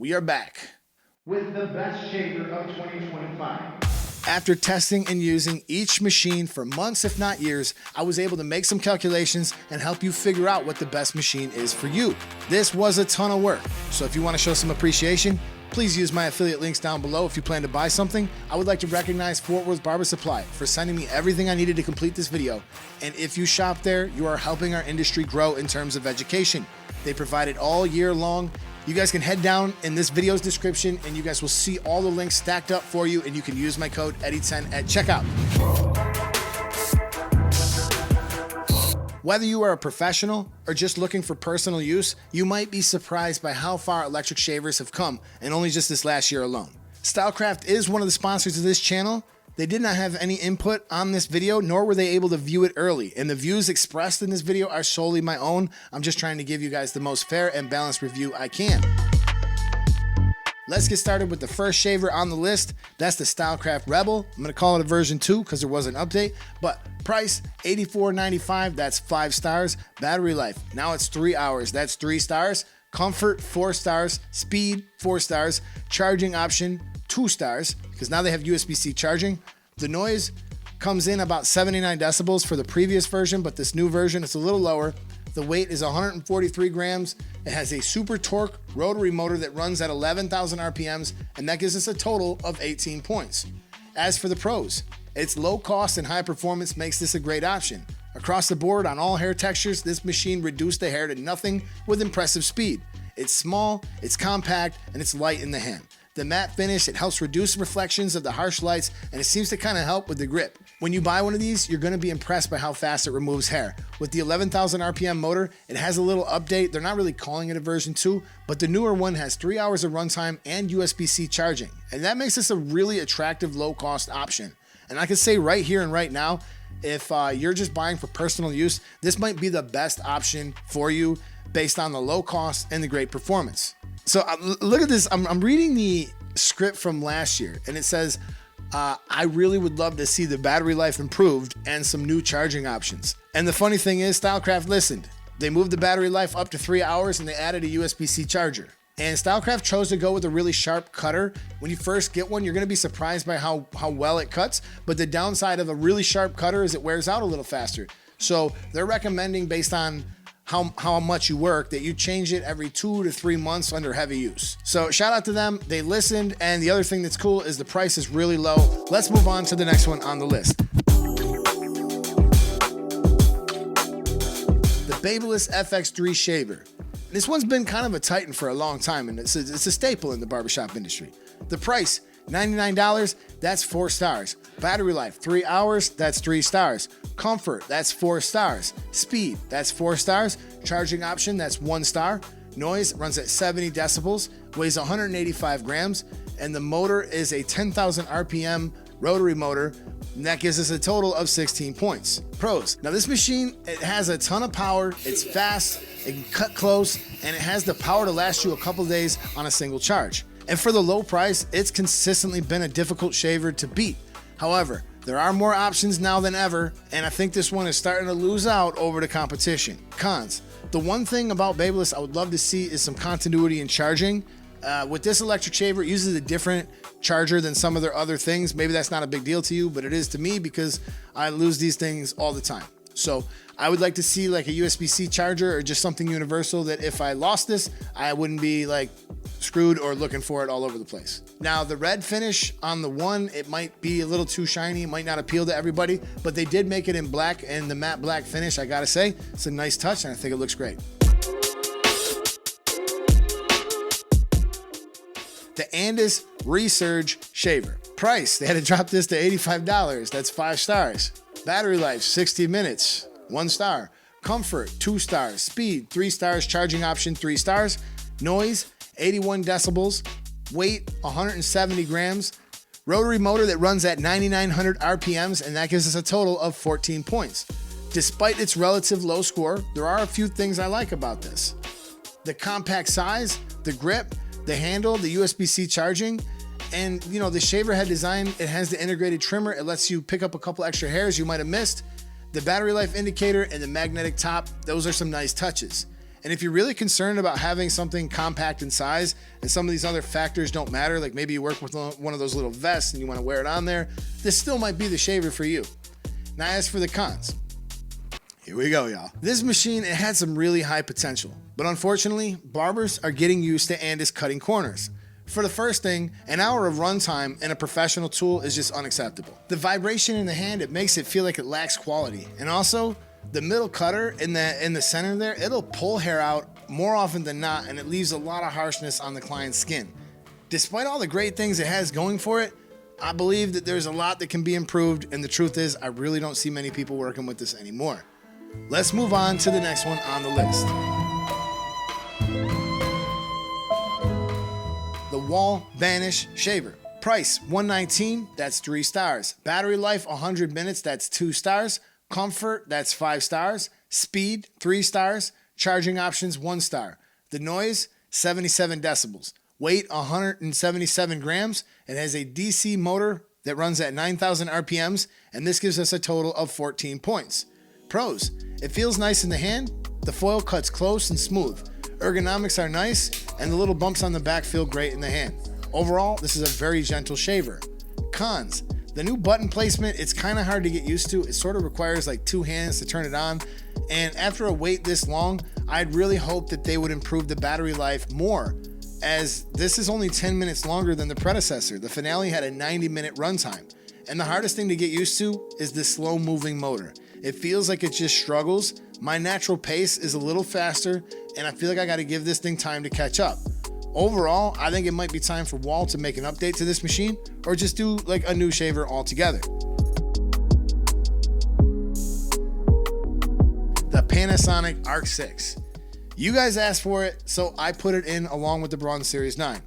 we are back with the best shaver of 2025. After testing and using each machine for months, if not years, I was able to make some calculations and help you figure out what the best machine is for you. This was a ton of work, so if you want to show some appreciation, please use my affiliate links down below if you plan to buy something. I would like to recognize Fort Worth Barber Supply for sending me everything I needed to complete this video. And if you shop there, you are helping our industry grow in terms of education. They provide it all year long. You guys can head down in this video's description and you guys will see all the links stacked up for you, and you can use my code Eddie10 at checkout. Whether you are a professional or just looking for personal use, you might be surprised by how far electric shavers have come in only just this last year alone. Stylecraft is one of the sponsors of this channel. They did not have any input on this video, nor were they able to view it early, and the views expressed in this video are solely my own. I'm just trying to give you guys the most fair and balanced review I can. Let's get started with the first shaver on the list. That's the Stylecraft Rebel. I'm gonna call it a version 2 because there was an update, but price $84.95, that's 5 stars. Battery life, now it's 3 hours, that's 3 stars. Comfort, 4 stars. Speed, 4 stars. Charging option, 2 stars, because now they have USB-C charging. The noise comes in about 79 decibels for the previous version, but this new version is a little lower. The weight is 143 grams. It has a super torque rotary motor that runs at 11,000 RPMs, and that gives us a total of 18 points. As for the pros, its low cost and high performance makes this a great option. Across the board on all hair textures, this machine reduced the hair to nothing with impressive speed. It's small, it's compact, and it's light in the hand. The matte finish, it helps reduce reflections of the harsh lights, and it seems to kind of help with the grip. When you buy one of these, you're going to be impressed by how fast it removes hair. With the 11,000 RPM motor, it has a little update. They're not really calling it a version 2, but the newer one has 3 hours of runtime and USB-C charging, and that makes this a really attractive low-cost option. And I can say right here and right now, if you're just buying for personal use, this might be the best option for you based on the low cost and the great performance. So look at this. I'm reading the script from last year, and it says, I really would love to see the battery life improved and some new charging options. And the funny thing is, Stylecraft listened. They moved the battery life up to 3 hours, and they added a USB-C charger. And Stylecraft chose to go with a really sharp cutter. When you first get one, you're going to be surprised by how well it cuts, but the downside of a really sharp cutter is it wears out a little faster. So they're recommending, based on how much you work, that you change it every 2 to 3 months under heavy use. So shout out to them, they listened, and the other thing that's cool is the price is really low. Let's move on to the next one on the list. The Babyliss FX3 shaver. This one's been kind of a titan for a long time, and it's a staple in the barbershop industry. The price, $99, that's 4 stars. Battery life, 3 hours, that's 3 stars. Comfort, that's 4 stars. Speed, that's 4 stars. Charging option, that's 1 star. Noise runs at 70 decibels, weighs 185 grams, and the motor is a 10,000 RPM rotary motor, and that gives us a total of 16 points. Pros, now this machine, it has a ton of power, it's fast, it can cut close, and it has the power to last you a couple days on a single charge. And for the low price, it's consistently been a difficult shaver to beat. However, there are more options now than ever, and I think this one is starting to lose out over the competition. Cons, the one thing about Babyliss I would love to see is some continuity in charging. With this electric shaver, it uses a different charger than some of their other things. Maybe that's not a big deal to you, but it is to me because I lose these things all the time. So I would like to see like a USB-C charger or just something universal that if I lost this, I wouldn't be like screwed or looking for it all over the place. Now the red finish on the one, it might be a little too shiny, might not appeal to everybody, but they did make it in black, and the matte black finish, I gotta say, it's a nice touch and I think it looks great. The Andis Resurge shaver. Price, they had to drop this to $85, that's 5 stars. Battery life, 60 minutes, 1 star. Comfort, 2 stars. Speed, 3 stars. Charging option, 3 stars. Noise, 81 decibels. Weight, 170 grams. Rotary motor that runs at 9,900 RPMs, and that gives us a total of 14 points. Despite its relative low score, there are a few things I like about this. The compact size, the grip, the handle, the USB-C charging, and you know, the shaver head design, it has the integrated trimmer. It lets you pick up a couple extra hairs you might have missed. The battery life indicator and the magnetic top, those are some nice touches. And if you're really concerned about having something compact in size and some of these other factors don't matter, like maybe you work with one of those little vests and you want to wear it on there, this still might be the shaver for you. Now, as for the cons, here we go, y'all. This machine, it had some really high potential, but unfortunately, barbers are getting used to Andis cutting corners. For the first thing, an hour of runtime in a professional tool is just unacceptable. The vibration in the hand, it makes it feel like it lacks quality. And also, the middle cutter in the center there, it'll pull hair out more often than not, and it leaves a lot of harshness on the client's skin. Despite all the great things it has going for it, I believe that there's a lot that can be improved, and the truth is, I really don't see many people working with this anymore. Let's move on to the next one on the list. The Wahl Vanish Shaver. Price $119, that's 3 stars. Battery life 100 minutes, that's 2 stars. Comfort, that's 5 stars. Speed, 3 stars. Charging options, 1 star. The noise, 77 decibels. Weight, 177 grams. It has a DC motor that runs at 9,000 RPMs, and this gives us a total of 14 points. Pros, it feels nice in the hand. The foil cuts close and smooth. Ergonomics are nice, and the little bumps on the back feel great in the hand. Overall, this is a very gentle shaver. Cons, the new button placement, it's kind of hard to get used to. It sort of requires like 2 hands to turn it on. And after a wait this long, I'd really hope that they would improve the battery life more, as this is only 10 minutes longer than the predecessor. The Finale had a 90-minute runtime. And the hardest thing to get used to is the slow moving motor. It feels like it just struggles. My natural pace is a little faster, and I feel like I got to give this thing time to catch up. Overall, I think it might be time for Wahl to make an update to this machine, or just do like a new shaver altogether. The Panasonic Arc 6. You guys asked for it, so I put it in along with the Braun Series 9.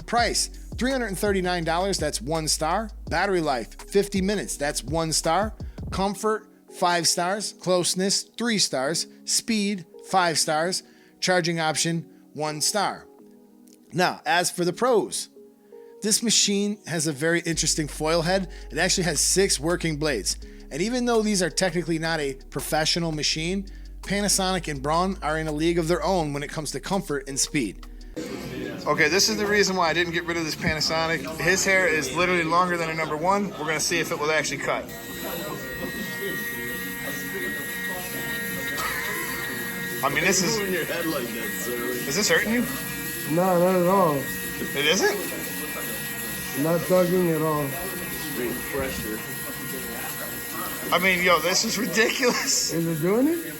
Price, $339, that's 1 star. Battery life, 50 minutes, that's 1 star. Comfort, 5 stars. Closeness, 3 stars. Speed, 5 stars. Charging option, 1 star. Now, as for the pros, this machine has a very interesting foil head. It actually has 6 working blades. And even though these are technically not a professional machine, Panasonic and Braun are in a league of their own when it comes to comfort and speed. Okay, this is the reason why I didn't get rid of this Panasonic. His hair is literally longer than a number 1. We're gonna see if it will actually cut. I mean, this is... Is this hurting you? No, not at all. It isn't? Not tugging at all. Straight pressure. I mean, yo, this is ridiculous. Is it doing it?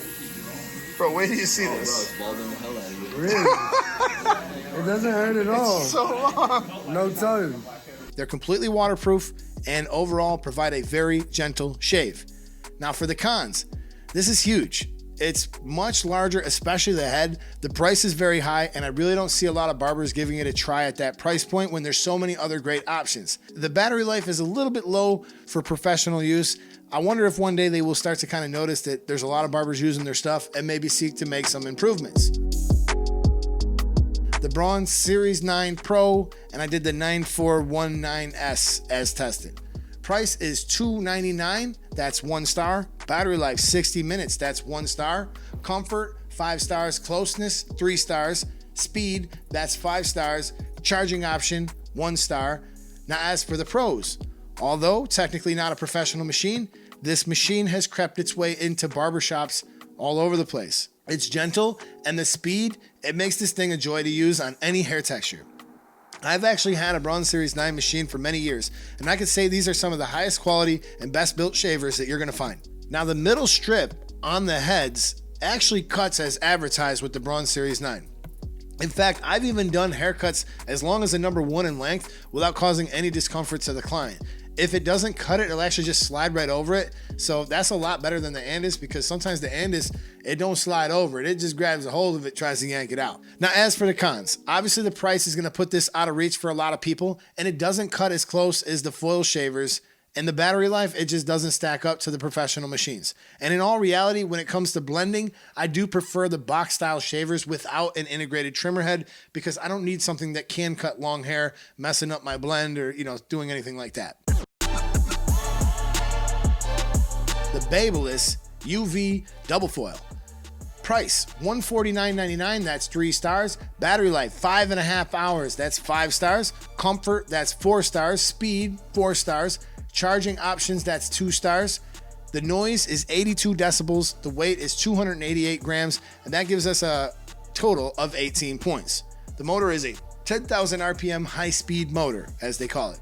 Bro, where do you see this? Bro, it's balding the hell out of you. Really? It doesn't hurt at all. It's so long. No tug. They're completely waterproof and overall provide a very gentle shave. Now for the cons, this is huge. It's much larger, especially the head. The price is very high, and I really don't see a lot of barbers giving it a try at that price point when there's so many other great options. The battery life is a little bit low for professional use. I wonder if one day they will start to kind of notice that there's a lot of barbers using their stuff and maybe seek to make some improvements. The Braun Series 9 Pro, and I did the 9419S as tested. Price is $299, that's 1 star. Battery life, 60 minutes, that's 1 star. Comfort, 5 stars. Closeness, 3 stars. Speed, that's 5 stars. Charging option, 1 star. Now as for the pros, although technically not a professional machine, this machine has crept its way into barbershops all over the place. It's gentle, and the speed, it makes this thing a joy to use on any hair texture. I've actually had a Braun Series 9 machine for many years, and I could say these are some of the highest quality and best built shavers that you're gonna find. Now the middle strip on the heads actually cuts as advertised with the Braun Series 9. In fact, I've even done haircuts as long as a number 1 in length without causing any discomfort to the client. If it doesn't cut it, it'll actually just slide right over it. So that's a lot better than the Andis, because sometimes the Andis, it don't slide over it. It just grabs a hold of it, tries to yank it out. Now, as for the cons, obviously the price is gonna put this out of reach for a lot of people, and it doesn't cut as close as the foil shavers, and the battery life, it just doesn't stack up to the professional machines. And in all reality, when it comes to blending, I do prefer the box style shavers without an integrated trimmer head, because I don't need something that can cut long hair, messing up my blend or, doing anything like that. The Babyliss UV double foil. Price, $149.99, that's 3 stars. Battery life, 5.5 hours, that's 5 stars. Comfort, that's 4 stars. Speed, 4 stars. Charging options, that's 2 stars. The noise is 82 decibels. The weight is 288 grams, and that gives us a total of 18 points. The motor is a 10,000 RPM high-speed motor, as they call it.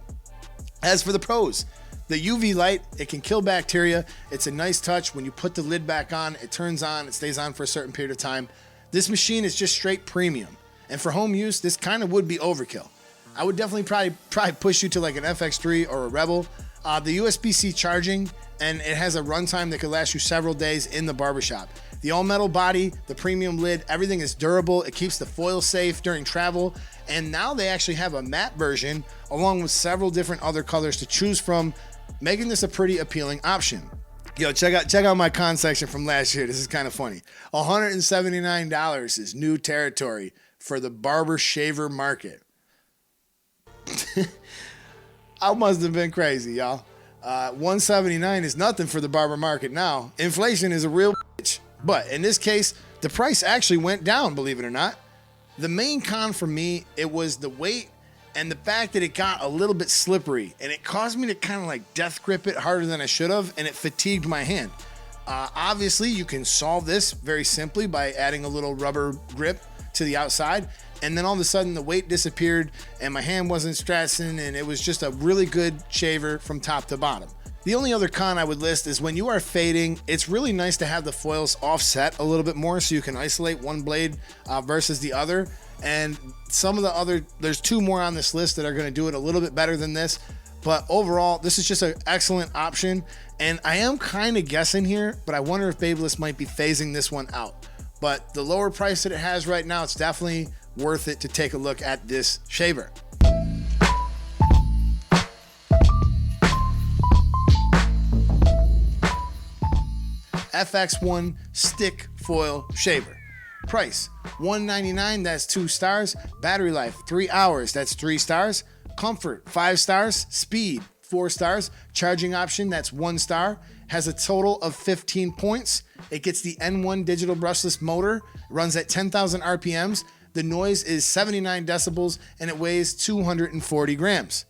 As for the pros, the UV light, it can kill bacteria. It's a nice touch. When you put the lid back on, it turns on, it stays on for a certain period of time. This machine is just straight premium. And for home use, this kind of would be overkill. I would definitely probably push you to like an FX3 or a Rebel. The USB-C charging, and it has a runtime that could last you several days in the barbershop. The all-metal body, the premium lid, everything is durable. It keeps the foil safe during travel. And now they actually have a matte version along with several different other colors to choose from, making this a pretty appealing option. Yo, check out my con section from last year. This is kind of funny. $179 is new territory for the barber shaver market. I must have been crazy, y'all. $179 is nothing for the barber market now. Inflation is a real bitch. But in this case, the price actually went down, believe it or not. The main con for me, it was the weight and the fact that it got a little bit slippery, and it caused me to kind of like death grip it harder than I should have, and it fatigued my hand. Obviously, you can solve this very simply by adding a little rubber grip to the outside, and then all of a sudden the weight disappeared and my hand wasn't stressing, and it was just a really good shaver from top to bottom. The only other con I would list is when you are fading, it's really nice to have the foils offset a little bit more so you can isolate one blade versus the other. And some of the other, there's 2 more on this list that are going to do it a little bit better than this. But overall, this is just an excellent option. And I am kind of guessing here, but I wonder if Babyliss might be phasing this one out. But the lower price that it has right now, it's definitely worth it to take a look at this shaver. FXONE stick foil shaver. Price, $199, that's 2 stars. Battery life, 3 hours, that's 3 stars. Comfort, 5 stars. Speed, 4 stars. Charging option, that's 1 star. Has a total of 15 points. It gets the N1 digital brushless motor, runs at 10,000 RPMs. The noise is 79 decibels, and it weighs 240 grams.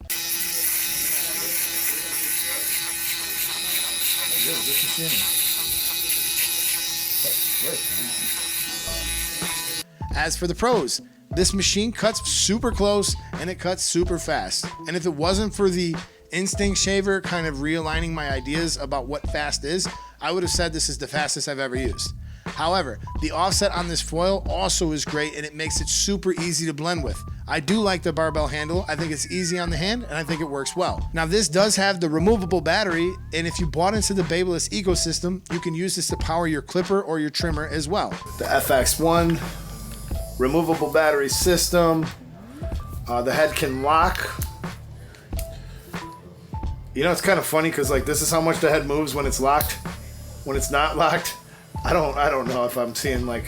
As for the pros, this machine cuts super close and it cuts super fast. And if it wasn't for the Instinct shaver kind of realigning my ideas about what fast is, I would have said this is the fastest I've ever used. However, the offset on this foil also is great, and it makes it super easy to blend with. I do like the barbell handle. I think it's easy on the hand, and I think it works well. Now, this does have the removable battery, and if you bought into the Babyliss ecosystem, you can use this to power your clipper or your trimmer as well. The FXONE removable battery system. The head can lock. You know, it's kind of funny because like this is how much the head moves when it's locked. When it's not locked, I don't know if I'm seeing like,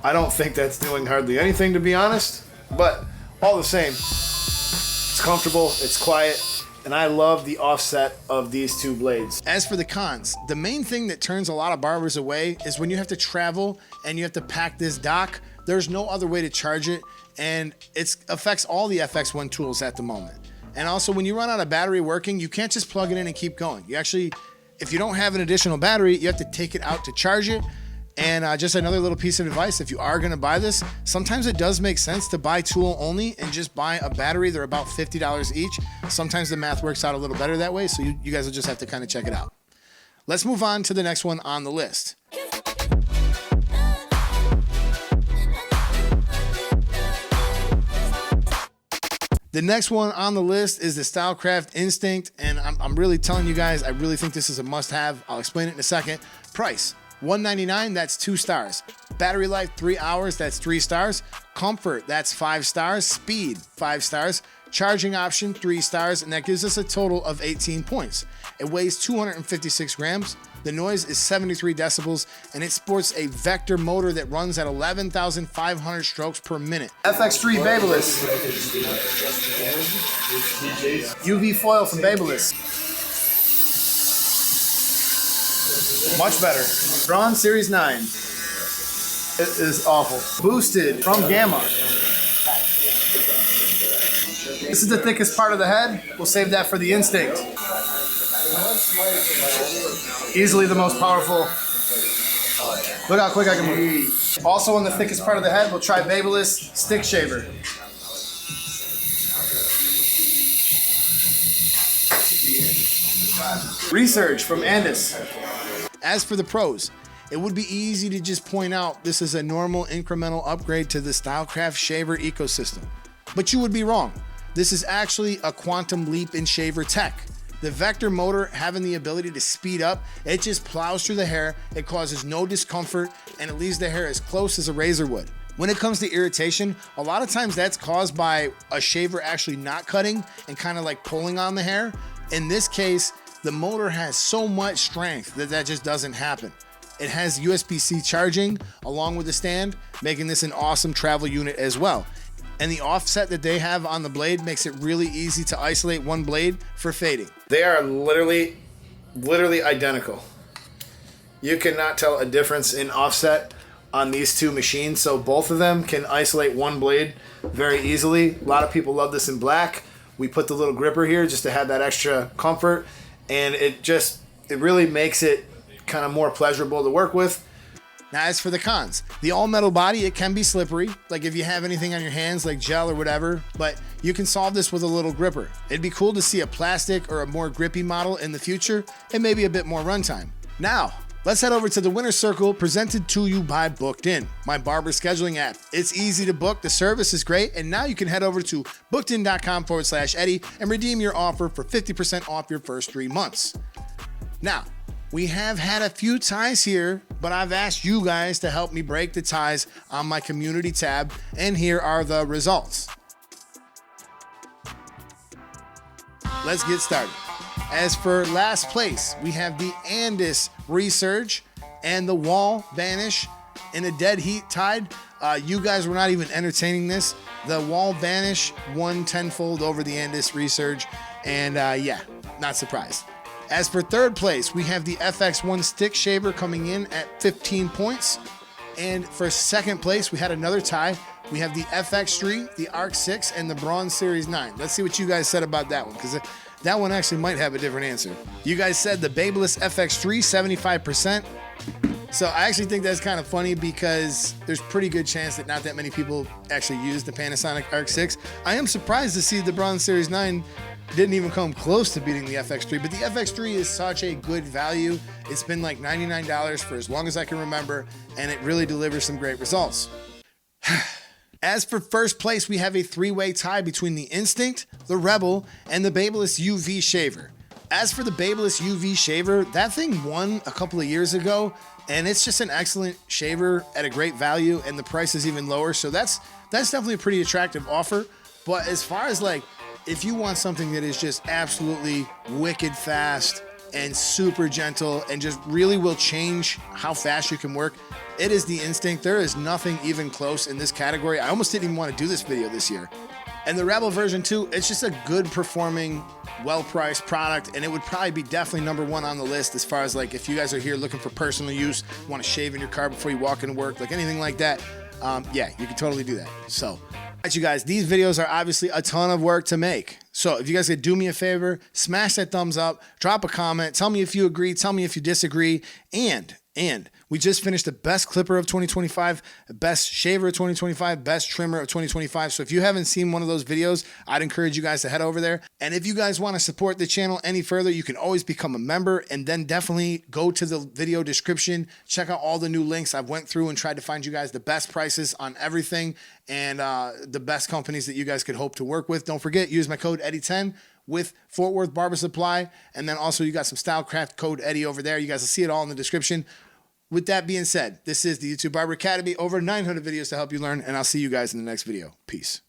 I don't think that's doing hardly anything, to be honest, but all the same, it's comfortable, it's quiet, and I love the offset of these 2 blades. As for the cons, the main thing that turns a lot of barbers away is when you have to travel and you have to pack this dock. There's no other way to charge it, and it affects all the FXONE tools at the moment. And also, when you run out of battery working, you can't just plug it in and keep going. You actually, if you don't have an additional battery, you have to take it out to charge it. And just another little piece of advice, if you are gonna buy this, sometimes it does make sense to buy tool only and just buy a battery. They're about $50 each. Sometimes the math works out a little better that way, so you guys will just have to kind of check it out. Let's move on to the next one on the list. The next one on the list is the Stylecraft Instinct, and I'm really telling you guys, I really think this is a must-have. I'll explain it in a second. Price, $199, that's 2 stars. Battery life, 3 hours, that's 3 stars. Comfort, that's 5 stars. Speed, 5 stars. Charging option, 3 stars, and that gives us a total of 18 points. It weighs 256 grams. The noise is 73 decibels, and it sports a vector motor that runs at 11,500 strokes per minute. FX3 Babyliss UV foil from Babyliss. Much better. Braun Series 9. It is awful. Boosted from Gamma. This is the thickest part of the head. We'll save that for the Instinct. Easily the most powerful. Look how quick I can move. Also on the thickest part of the head, we'll try Babyliss Stick Shaver. Resurge from Andis. As for the pros, it would be easy to just point out this is a normal incremental upgrade to the Stylecraft shaver ecosystem. But you would be wrong. This is actually a quantum leap in shaver tech. The vector motor having the ability to speed up, it just plows through the hair, it causes no discomfort, and it leaves the hair as close as a razor would. When it comes to irritation, a lot of times that's caused by a shaver actually not cutting and kind of like pulling on the hair. In this case, the motor has so much strength that that just doesn't happen. It has USB-C charging along with the stand, making this an awesome travel unit as well. And the offset that they have on the blade makes it really easy to isolate one blade for fading. They are literally identical. You cannot tell a difference in offset on these two machines, so both of them can isolate one blade very easily. A lot of people love this in black. We put the little gripper here just to have that extra comfort, and it really makes it kind of more pleasurable to work with. Now, as for the cons, the all-metal body, it can be slippery, like if you have anything on your hands like gel or whatever, but you can solve this with a little gripper. It'd be cool to see a plastic or a more grippy model in the future and maybe a bit more runtime. Now, let's head over to the winner's circle presented to you by Booked In, my barber scheduling app. It's easy to book, the service is great, and now you can head over to bookedin.com/Eddie and redeem your offer for 50% off your first 3 months. Now, we have had a few ties here, but I've asked you guys to help me break the ties on my community tab, and here are the results. Let's get started. As for last place, we have the Andis Resurge and the Wahl Vanish in a dead heat tied. You guys were not even entertaining this. The Wahl Vanish won tenfold over the Andis Resurge, and yeah, not surprised. As for third place, we have the FXONE stick shaver coming in at 15 points. And for second place, we had another tie. We have the FX3, the Arc 6, and the Braun Series 9. Let's see what you guys said about that one, because that one actually might have a different answer. You guys said the Babyliss FX3, 75%. So I actually think that's kind of funny because there's pretty good chance that not that many people actually use the Panasonic Arc 6. I am surprised to see the Braun Series 9 didn't even come close to beating the FX3, but the FX3 is such a good value. It's been like $99 for as long as I can remember, and it really delivers some great results. As for first place, we have a three-way tie between the Instinct, the Rebel, and the Babyliss UV shaver. As for the Babyliss UV shaver, that thing won a couple of years ago, and it's just an excellent shaver at a great value, and the price is even lower, so that's definitely a pretty attractive offer. But as far as like, if you want something that is just absolutely wicked fast and super gentle and just really will change how fast you can work, it is the Instinct. There is nothing even close in this category. I almost didn't even want to do this video this year. And the Rebel version 2, it's just a good performing, well-priced product, and it would probably be definitely #1 on the list as far as like if you guys are here looking for personal use, want to shave in your car before you walk into work, like anything like that, yeah, you can totally do that. So, you guys, these videos are obviously a ton of work to make. So if you guys could do me a favor, smash that thumbs up, drop a comment, tell me if you agree, tell me if you disagree, and we just finished the best clipper of 2025, best shaver of 2025, best trimmer of 2025. So if you haven't seen one of those videos, I'd encourage you guys to head over there. And if you guys want to support the channel any further, you can always become a member, and then definitely go to the video description, check out all the new links. I've went through and tried to find you guys the best prices on everything and the best companies that you guys could hope to work with. Don't forget, use my code Eddie10 with Fort Worth Barber Supply. And then also you got some Stylecraft code Eddie over there. You guys will see it all in the description. With that being said, this is the YouTube Barber Academy. Over 900 videos to help you learn, and I'll see you guys in the next video. Peace.